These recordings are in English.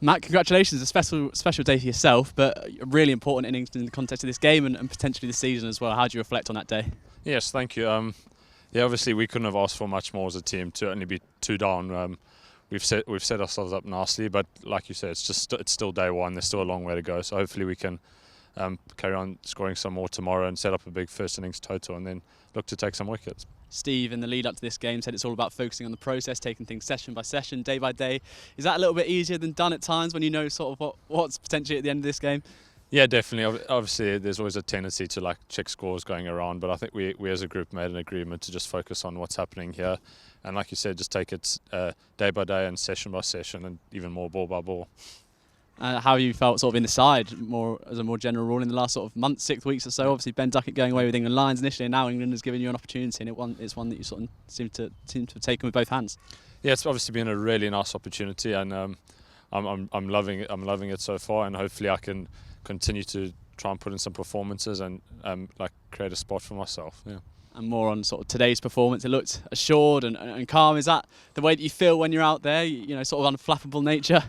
Matt, congratulations. A special day for yourself, but a really important innings in the context of this game and potentially the season as well. How do you reflect on that day? Yes, thank you. Yeah, obviously we couldn't have asked for much more as a team to only be 2 down. We've set ourselves up nicely, but like you said, it's still day one. There's still a long way to go. So hopefully we can carry on scoring some more tomorrow and set up a big first innings total, and then look to take some wickets. Steve, in the lead up to this game, said it's all about focusing on the process, taking things session by session, day by day. Is that a little bit easier than done at times when you know sort of what's potentially at the end of this game? Yeah, definitely. Obviously, there's always a tendency to check scores going around, but I think we as a group made an agreement to just focus on what's happening here, and like you said, just take it day by day and session by session, and even more ball by ball. How you felt sort of in the side, more as a more general rule, in the last sort of month, 6 weeks or so? Obviously, Ben Duckett going away with England Lions initially, and now England has given you an opportunity, and it's one that you sort of seem to have taken with both hands. Yeah, it's obviously been a really nice opportunity, and I'm loving it. I'm loving it so far, and hopefully I can continue to try and put in some performances and create a spot for myself. Yeah. And more on sort of today's performance, it looked assured and calm. Is that the way that you feel when you're out there? You know, sort of unflappable nature.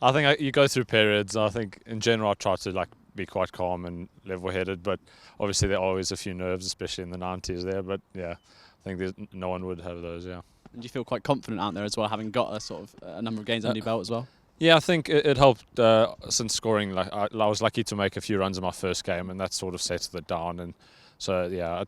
I think you go through periods. I think in general I try to be quite calm and level-headed, but obviously there are always a few nerves, especially in the 90s there. But yeah, I think no one would have those. Yeah. And do you feel quite confident out there as well, having got a number of games under your belt as well? Yeah, I think it helped since scoring. I was lucky to make a few runs in my first game, and that sort of settled it down. And so yeah,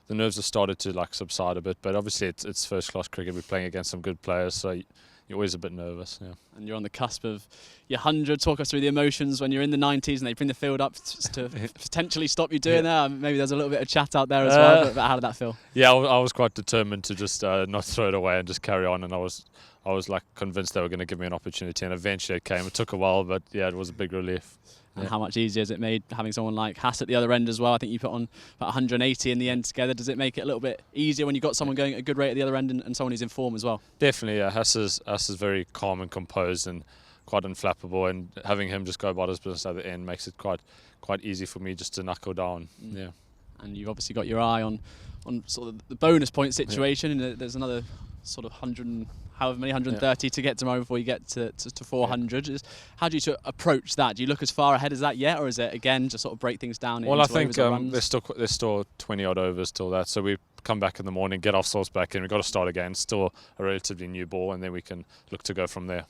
the nerves have started to subside a bit. But obviously it's first-class cricket. We're playing against some good players, so you're always a bit nervous. Yeah. And you're on the cusp of your 100. Talk us through the emotions when you're in the 90s and they bring the field up to potentially stop you doing that. Maybe there's a little bit of chat out there as well. But how did that feel? Yeah, I was quite determined to just not throw it away and just carry on. And I was convinced they were going to give me an opportunity, and eventually it came. It took a while, but yeah, it was a big relief. And how much easier has it made having someone like Hass at the other end as well? I think you put on about 180 in the end together. Does it make it a little bit easier when you've got someone going at a good rate at the other end and someone who's in form as well? Definitely, yeah. Hass is very calm and composed and quite unflappable, and having him just go about his business at the end makes it quite easy for me just to knuckle down. Yeah. And you've obviously got your eye on sort of the bonus point situation, and there's another sort of 130 to get tomorrow before you get to 400. Yeah. How do you approach that? Do you look as far ahead as that yet, or is it again just sort of break things down? Well, I think there's still 20 odd overs till that, so we come back in the morning, get ourselves back in. We've got to start again. Still a relatively new ball, and then we can look to go from there.